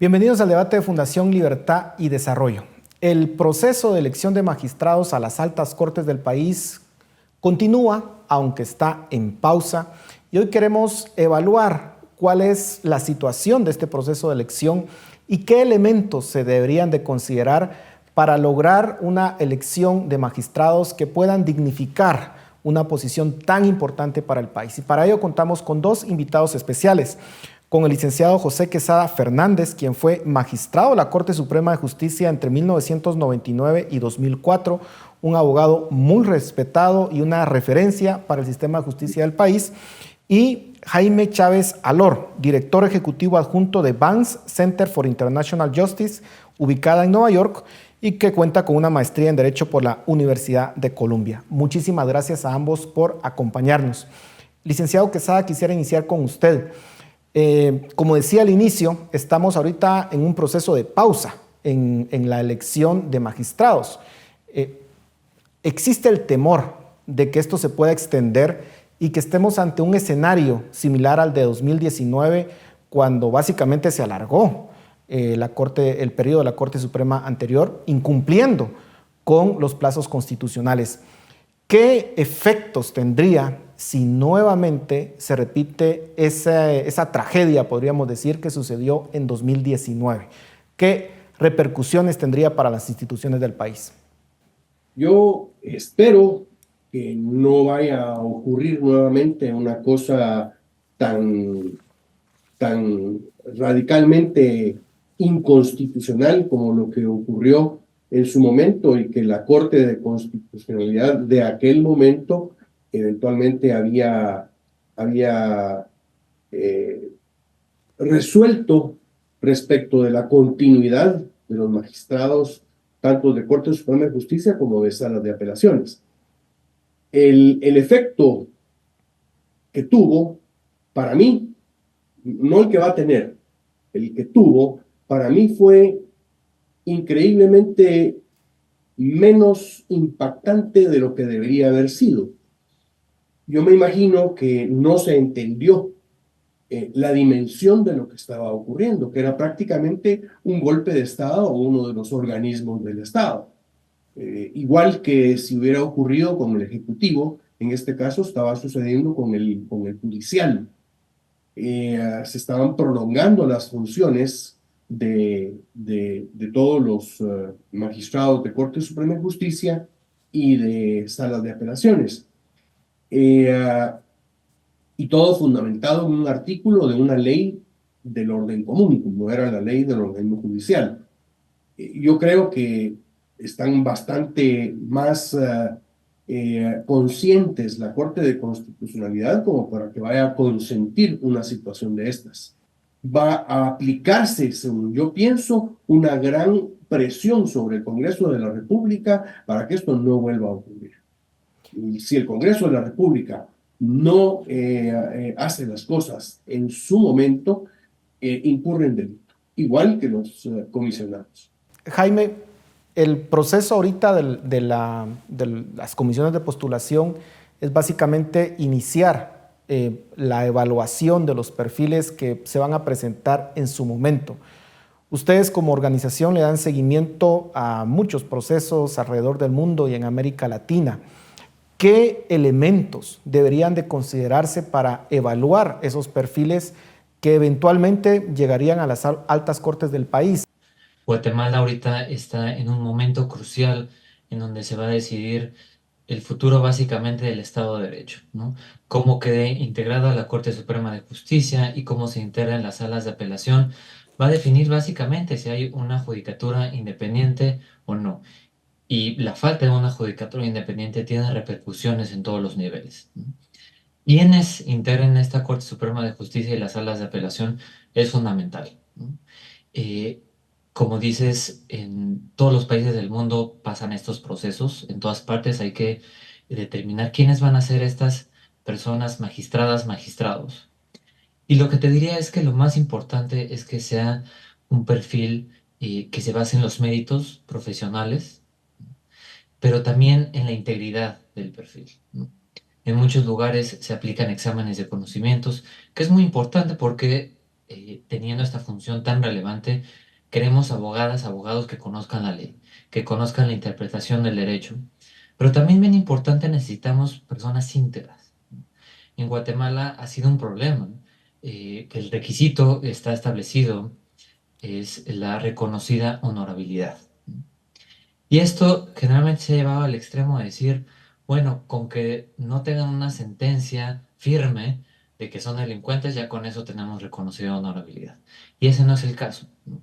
Bienvenidos al debate de Fundación Libertad y Desarrollo. El proceso de elección de magistrados a las altas cortes del país continúa, aunque está en pausa, y hoy queremos evaluar cuál es la situación de este proceso de elección y qué elementos se deberían de considerar para lograr una elección de magistrados que puedan dignificar una posición tan importante para el país. Y para ello contamos con dos invitados especiales, con el licenciado José Quesada Fernández, quien fue magistrado de la Corte Suprema de Justicia entre 1999 y 2004, un abogado muy respetado y una referencia para el sistema de justicia del país, y Jaime Chávez Alor, director ejecutivo adjunto de Vance Center for International Justice, ubicada en Nueva York, y que cuenta con una maestría en Derecho por la Universidad de Columbia. Muchísimas gracias a ambos por acompañarnos. Licenciado Quesada, quisiera iniciar con usted. Como decía al inicio, estamos ahorita en un proceso de pausa en la elección de magistrados. ¿Existe el temor de que esto se pueda extender y que estemos ante un escenario similar al de 2019, cuando básicamente se alargó el periodo de la Corte Suprema anterior, incumpliendo con los plazos constitucionales? ¿Qué efectos tendría si nuevamente se repite esa tragedia, podríamos decir, que sucedió en 2019? ¿Qué repercusiones tendría para las instituciones del país? Yo espero que no vaya a ocurrir nuevamente una cosa tan radicalmente inconstitucional como lo que ocurrió en su momento y que la Corte de Constitucionalidad de aquel momento eventualmente había eh, resuelto respecto de la continuidad de los magistrados, tanto de Corte Suprema de Justicia como de salas de apelaciones. El efecto que tuvo, para mí, no el que va a tener, el que tuvo, para mí fue increíblemente menos impactante de lo que debería haber sido. Yo me imagino que no se entendió la dimensión de lo que estaba ocurriendo, que era prácticamente un golpe de Estado o uno de los organismos del Estado. Igual que si hubiera ocurrido con el Ejecutivo, en este caso estaba sucediendo con el judicial. Se estaban prolongando las funciones de todos los magistrados de Corte Suprema de Justicia y de salas de apelaciones. Eh, y todo fundamentado en un artículo de una ley del orden común, como era la ley del orden judicial. Yo creo que están bastante más conscientes la Corte de Constitucionalidad como para que vaya a consentir una situación de estas. Va a aplicarse, según yo pienso, una gran presión sobre el Congreso de la República para que esto no vuelva a ocurrir. Y si el Congreso de la República no hace las cosas en su momento, incurre en delito, igual que los comisionados. Jaime, el proceso ahorita de las comisiones de postulación es básicamente iniciar la evaluación de los perfiles que se van a presentar en su momento. Ustedes como organización le dan seguimiento a muchos procesos alrededor del mundo y en América Latina. ¿Qué elementos deberían de considerarse para evaluar esos perfiles que eventualmente llegarían a las altas cortes del país? Guatemala ahorita está en un momento crucial en donde se va a decidir el futuro básicamente del Estado de Derecho, ¿no? Cómo quede integrada la Corte Suprema de Justicia y cómo se integra en las salas de apelación va a definir básicamente si hay una judicatura independiente o no. Y la falta de una judicatura independiente tiene repercusiones en todos los niveles, ¿no? Quienes integren esta Corte Suprema de Justicia y las salas de apelación es fundamental, ¿no? Eh, Como dices, en todos los países del mundo pasan estos procesos, en todas partes hay que determinar quiénes van a ser estas personas magistradas, magistrados. Y lo que te diría es que lo más importante es que sea un perfil que se base en los méritos profesionales, pero también en la integridad del perfil, ¿no? En muchos lugares se aplican exámenes de conocimientos, que es muy importante porque teniendo esta función tan relevante, queremos abogadas, abogados que conozcan la ley, que conozcan la interpretación del derecho, pero también bien importante necesitamos personas íntegras. En Guatemala ha sido un problema, que el requisito está establecido es la reconocida honorabilidad. Y esto generalmente se ha llevado al extremo de decir, bueno, con que no tengan una sentencia firme de que son delincuentes, ya con eso tenemos reconocida honorabilidad. Y ese no es el caso, ¿no?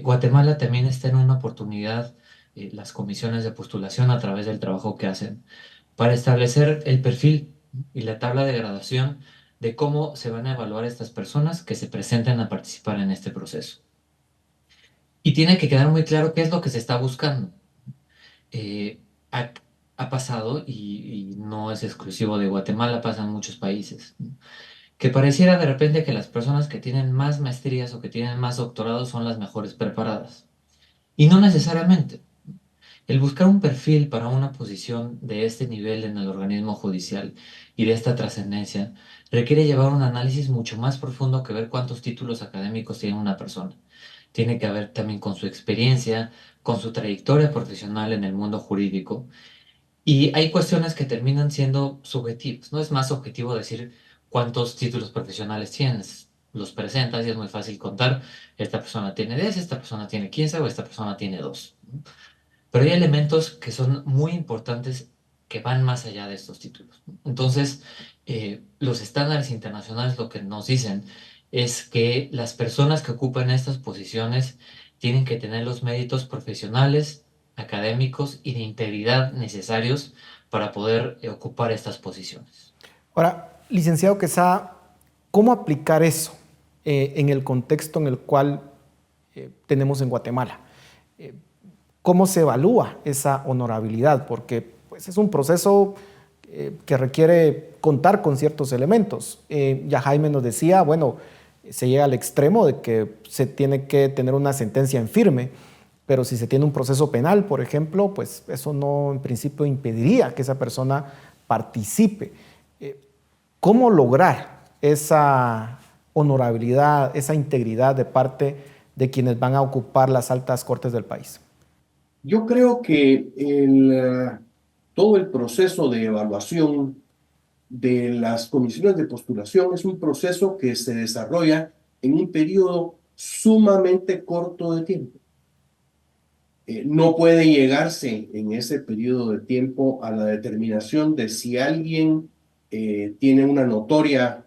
Guatemala también está en una oportunidad, las comisiones de postulación a través del trabajo que hacen, para establecer el perfil, ¿no? Y la tabla de graduación de cómo se van a evaluar estas personas que se presenten a participar en este proceso. Y tiene que quedar muy claro qué es lo que se está buscando. eh, ha, ha pasado, y no es exclusivo de Guatemala, pasa en muchos países, ¿no? Que pareciera de repente que las personas que tienen más maestrías o que tienen más doctorados son las mejores preparadas. Y no necesariamente. El buscar un perfil para una posición de este nivel en el organismo judicial y de esta trascendencia requiere llevar un análisis mucho más profundo que ver cuántos títulos académicos tiene una persona. Tiene que ver también con su experiencia, con su trayectoria profesional en el mundo jurídico. Y hay cuestiones que terminan siendo subjetivas. No es más objetivo decir cuántos títulos profesionales tienes. Los presentas y es muy fácil contar. Esta persona tiene 10, esta persona tiene 15 o esta persona tiene 2. Pero hay elementos que son muy importantes que van más allá de estos títulos, ¿no? Entonces, los estándares internacionales lo que nos dicen es que las personas que ocupan estas posiciones tienen que tener los méritos profesionales, académicos y de integridad necesarios para poder ocupar estas posiciones. Ahora, licenciado Quesada, ¿cómo aplicar eso en el contexto en el cual tenemos en Guatemala? Eh, ¿Cómo se evalúa esa honorabilidad? Porque pues, es un proceso que requiere contar con ciertos elementos. Ya Jaime nos decía, bueno, se llega al extremo de que se tiene que tener una sentencia en firme, pero si se tiene un proceso penal, por ejemplo, pues eso no en principio impediría que esa persona participe. Eh, ¿Cómo lograr esa honorabilidad, esa integridad de parte de quienes van a ocupar las altas cortes del país? Yo creo que todo el proceso de evaluación de las comisiones de postulación es un proceso que se desarrolla en un periodo sumamente corto de tiempo. No puede llegarse en ese periodo de tiempo a la determinación de si alguien tiene una notoria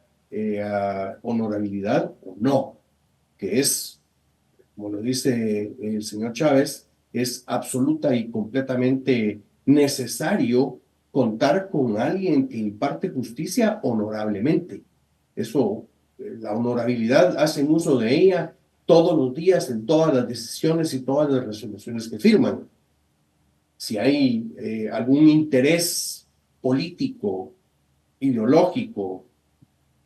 honorabilidad o no, que es, como lo dice el señor Chávez, es absoluta y completamente necesario contar con alguien que imparte justicia honorablemente. Eso, la honorabilidad, hacen uso de ella todos los días en todas las decisiones y todas las resoluciones que firman. Si hay algún interés político, ideológico,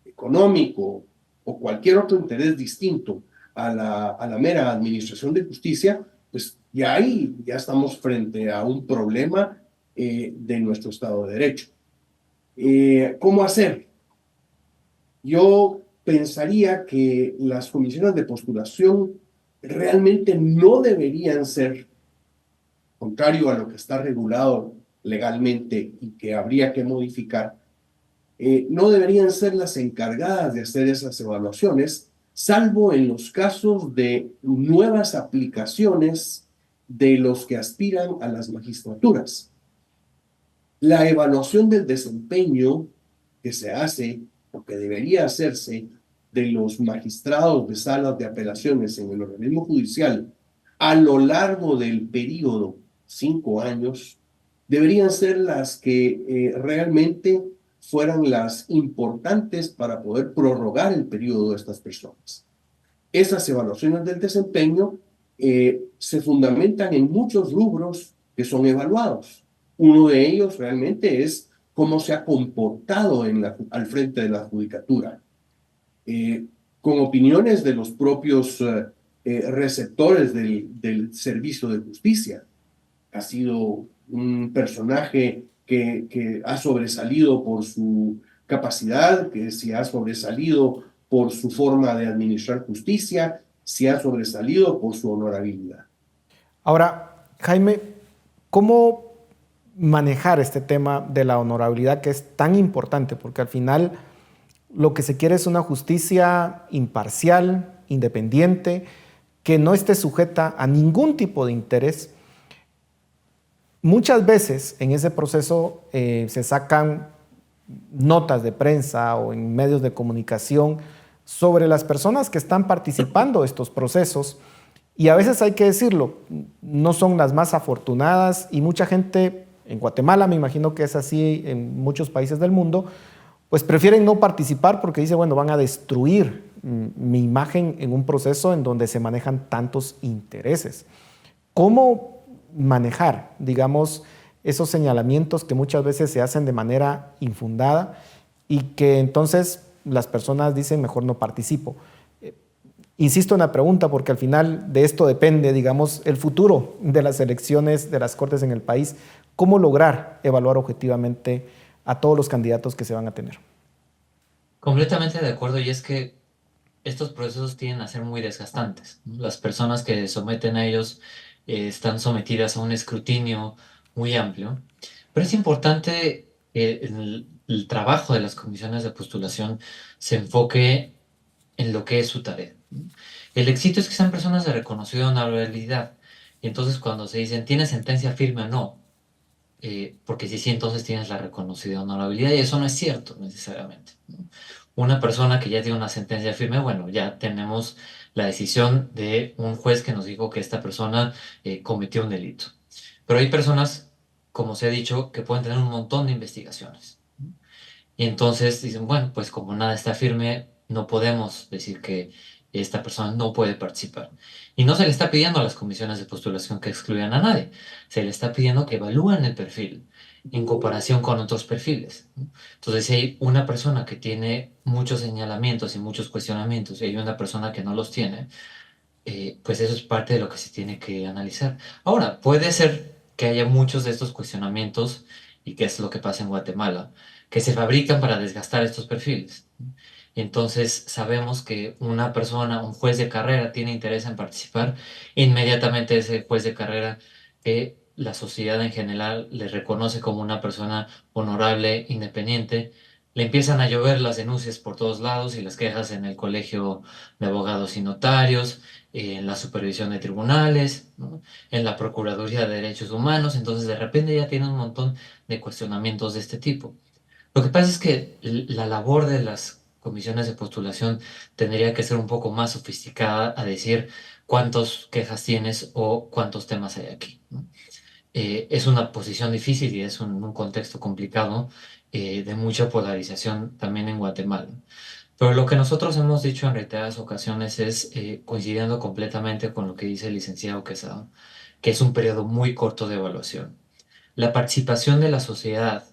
económico o cualquier otro interés distinto a la mera administración de justicia, pues ya ahí ya estamos frente a un problema de nuestro Estado de Derecho. ¿Cómo hacer? Yo pensaría que las comisiones de postulación realmente no deberían ser, contrario a lo que está regulado legalmente y que habría que modificar, no deberían ser las encargadas de hacer esas evaluaciones, salvo en los casos de nuevas aplicaciones de los que aspiran a las magistraturas. La evaluación del desempeño que se hace, o que debería hacerse, de los magistrados de salas de apelaciones en el organismo judicial a lo largo del periodo 5 años, deberían ser las que realmente fueran las importantes para poder prorrogar el periodo de estas personas. Esas evaluaciones del desempeño se fundamentan en muchos rubros que son evaluados. Uno de ellos realmente es cómo se ha comportado al frente de la judicatura, eh, con opiniones de los propios receptores del servicio de justicia. Ha sido un personaje que ha sobresalido por su capacidad, que se ha sobresalido por su forma de administrar justicia, si ha sobresalido por su honorabilidad. Ahora, Jaime, ¿cómo manejar este tema de la honorabilidad que es tan importante? Porque al final lo que se quiere es una justicia imparcial, independiente, que no esté sujeta a ningún tipo de interés. Muchas veces en ese proceso se sacan notas de prensa o en medios de comunicación sobre las personas que están participando de estos procesos y a veces hay que decirlo, no son las más afortunadas y mucha gente en Guatemala, me imagino que es así en muchos países del mundo, pues prefieren no participar porque dice, bueno, van a destruir mi imagen en un proceso en donde se manejan tantos intereses. ¿Cómo manejar, digamos, esos señalamientos que muchas veces se hacen de manera infundada y que entonces las personas dicen, mejor no participo? Insisto en la pregunta porque al final de esto depende, digamos, el futuro de las elecciones de las Cortes en el país. ¿Cómo lograr evaluar objetivamente a todos los candidatos que se van a tener? Completamente de acuerdo, y es que estos procesos tienden a ser muy desgastantes, ¿no? Las personas que se someten a ellos están sometidas a un escrutinio muy amplio, pero es importante que el trabajo de las comisiones de postulación se enfoque en lo que es su tarea, ¿no? El éxito es que sean personas de reconocida honorabilidad, y entonces cuando se dicen, ¿tiene sentencia firme o no? Porque si sí, entonces tienes la reconocida honorabilidad y eso no es cierto necesariamente, ¿no? Una persona que ya tiene una sentencia firme, bueno, ya tenemos la decisión de un juez que nos dijo que esta persona cometió un delito. Pero hay personas, como se ha dicho, que pueden tener un montón de investigaciones, ¿no? Y entonces dicen, bueno, pues como nada está firme, no podemos decir que esta persona no puede participar. Y no se le está pidiendo a las comisiones de postulación que excluyan a nadie, se le está pidiendo que evalúen el perfil en comparación con otros perfiles, ¿no? Entonces, si hay una persona que tiene muchos señalamientos y muchos cuestionamientos y hay una persona que no los tiene, pues eso es parte de lo que se tiene que analizar. Ahora, puede ser que haya muchos de estos cuestionamientos, y que es lo que pasa en Guatemala, que se fabrican para desgastar estos perfiles. Entonces, sabemos que una persona, un juez de carrera, tiene interés en participar, inmediatamente ese juez de carrera, que la sociedad en general le reconoce como una persona honorable, independiente, le empiezan a llover las denuncias por todos lados y las quejas en el colegio de abogados y notarios, en la supervisión de tribunales, ¿no? En la Procuraduría de Derechos Humanos, entonces de repente ya tiene un montón de cuestionamientos de este tipo. Lo que pasa es que la labor de las comisiones de postulación tendría que ser un poco más sofisticada a decir cuántas quejas tienes o cuántos temas hay aquí, ¿no? Es una posición difícil y es un contexto complicado, de mucha polarización también en Guatemala. Pero lo que nosotros hemos dicho en reiteradas ocasiones es, coincidiendo completamente con lo que dice el licenciado Quesada, que es un periodo muy corto de evaluación. La participación de la sociedad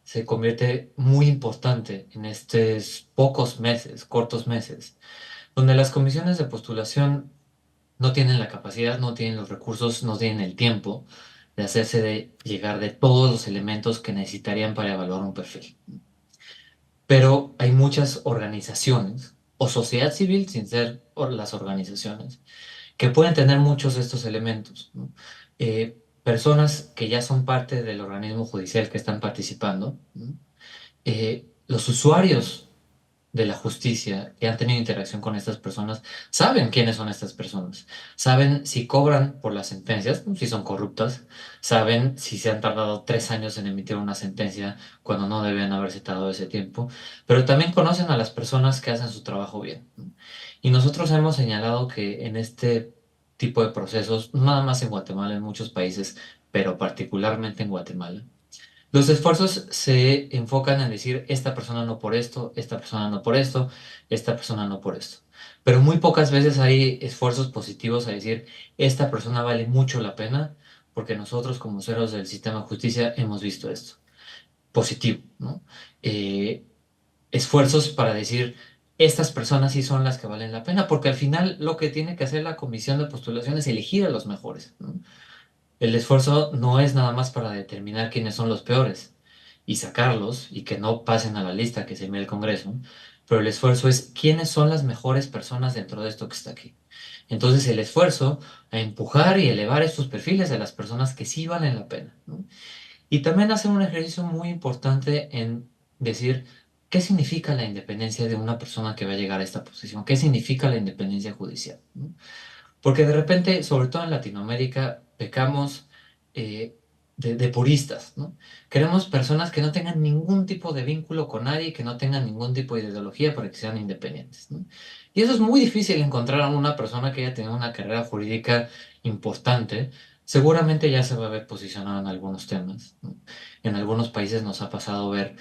se convierte muy importante en estos pocos meses, cortos meses, donde las comisiones de postulación no tienen la capacidad, no tienen los recursos, no tienen el tiempo de hacerse de llegar de todos los elementos que necesitarían para evaluar un perfil. Pero hay muchas organizaciones o sociedad civil sin ser las organizaciones que pueden tener muchos de estos elementos, ¿no? Personas que ya son parte del organismo judicial que están participando, ¿no? Los usuarios de la justicia que han tenido interacción con estas personas saben quiénes son estas personas, saben si cobran por las sentencias, si son corruptas, saben si se han tardado 3 años en emitir una sentencia cuando no deben haberse tardado ese tiempo, pero también conocen a las personas que hacen su trabajo bien, ¿no? Y nosotros hemos señalado que en este tipo de procesos, no nada más en Guatemala, en muchos países, pero particularmente en Guatemala, los esfuerzos se enfocan en decir, esta persona no por esto, esta persona no por esto, esta persona no por esto. Pero muy pocas veces hay esfuerzos positivos a decir, esta persona vale mucho la pena porque nosotros como usuarios del sistema de justicia hemos visto esto. Positivo, ¿no? Eh, Esfuerzos para decir, estas personas sí son las que valen la pena, porque al final lo que tiene que hacer la comisión de postulación es elegir a los mejores, ¿no? El esfuerzo no es nada más para determinar quiénes son los peores y sacarlos y que no pasen a la lista que se envía el Congreso. pero el esfuerzo es quiénes son las mejores personas dentro de esto que está aquí. Entonces el esfuerzo a empujar y elevar estos perfiles de las personas que sí valen la pena, ¿no? Y también hacer un ejercicio muy importante en decir qué significa la independencia de una persona que va a llegar a esta posición, qué significa la independencia judicial, ¿no? Porque de repente, sobre todo en Latinoamérica, pecamos de puristas, ¿no? Queremos personas que no tengan ningún tipo de vínculo con nadie, que no tengan ningún tipo de ideología para que sean independientes, ¿no? Y eso es muy difícil encontrar a una persona que haya tenido una carrera jurídica importante. Seguramente ya se va a ver posicionado en algunos temas, ¿no? En algunos países nos ha pasado ver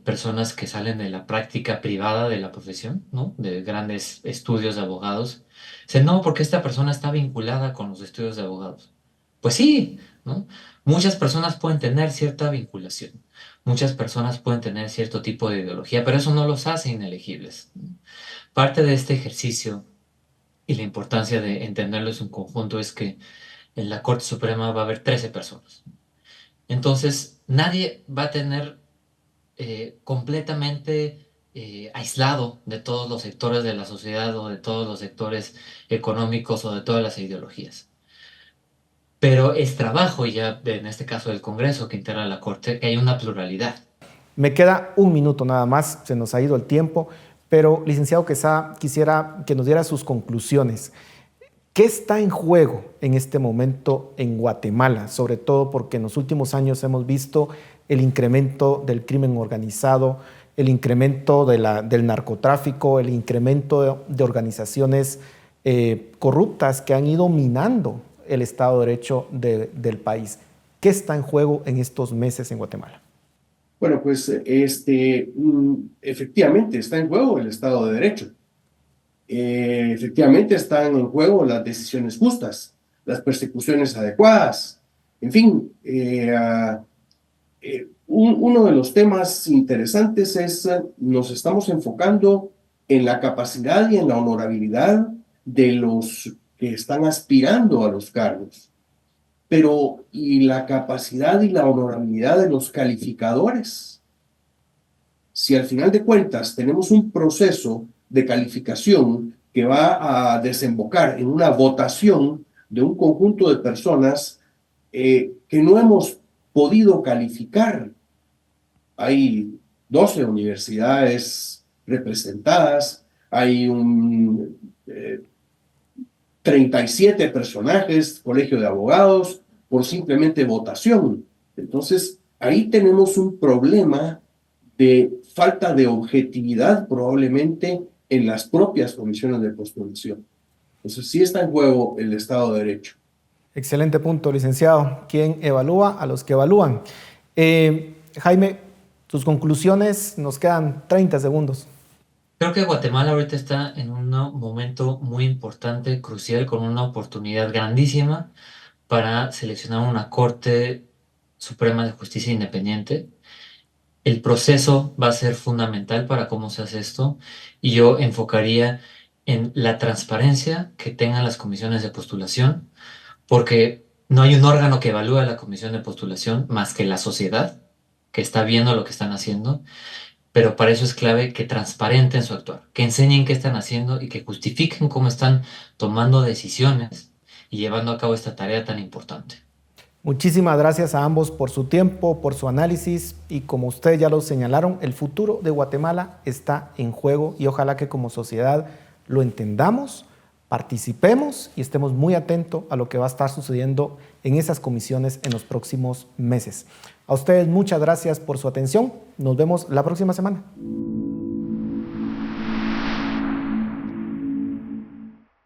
personas que salen de la práctica privada de la profesión, ¿no? De grandes estudios de abogados. Dice, no, porque esta persona está vinculada con los estudios de abogados. Pues sí, ¿no? Muchas personas pueden tener cierta vinculación, muchas personas pueden tener cierto tipo de ideología, pero eso no los hace inelegibles, ¿no? Parte de este ejercicio y la importancia de entenderlo en su conjunto es que en la Corte Suprema va a haber 13 personas. Entonces, nadie va a tener completamente aislado de todos los sectores de la sociedad o de todos los sectores económicos o de todas las ideologías. Pero es trabajo ya, en este caso del Congreso, que integra la Corte, que hay una pluralidad. Me queda un minuto nada más, se nos ha ido el tiempo, pero licenciado Quesada, quisiera que nos diera sus conclusiones. ¿Qué está en juego en este momento en Guatemala? Sobre todo porque en los últimos años hemos visto el incremento del crimen organizado, el incremento del narcotráfico, el incremento de organizaciones corruptas que han ido minando el Estado de Derecho del país. ¿Qué está en juego en estos meses en Guatemala? Bueno, pues efectivamente está en juego el Estado de Derecho. Efectivamente están en juego las decisiones justas, las persecuciones adecuadas. En fin, uno de los temas interesantes es, nos estamos enfocando en la capacidad y en la honorabilidad de los que están aspirando a los cargos, pero y la capacidad y la honorabilidad de los calificadores. Si al final de cuentas tenemos un proceso de calificación que va a desembocar en una votación de un conjunto de personas que no hemos podido calificar, hay 12 universidades representadas, hay 37 personajes, colegio de abogados, por simplemente votación. Entonces, ahí tenemos un problema de falta de objetividad probablemente en las propias comisiones de postulación. Entonces, sí está en juego el Estado de Derecho. Excelente punto, licenciado. ¿Quién evalúa a los que evalúan? Jaime, tus conclusiones, nos quedan 30 segundos. Creo que Guatemala ahorita está en un momento muy importante, crucial, con una oportunidad grandísima para seleccionar una Corte Suprema de Justicia independiente. El proceso va a ser fundamental para cómo se hace esto y yo enfocaría en la transparencia que tengan las comisiones de postulación, porque no hay un órgano que evalúe a la comisión de postulación más que la sociedad que está viendo lo que están haciendo, pero para eso es clave que transparenten su actuar, que enseñen qué están haciendo y que justifiquen cómo están tomando decisiones y llevando a cabo esta tarea tan importante. Muchísimas gracias a ambos por su tiempo, por su análisis y como ustedes ya lo señalaron, el futuro de Guatemala está en juego y ojalá que como sociedad lo entendamos, participemos y estemos muy atentos a lo que va a estar sucediendo en esas comisiones en los próximos meses. A ustedes muchas gracias por su atención. Nos vemos la próxima semana.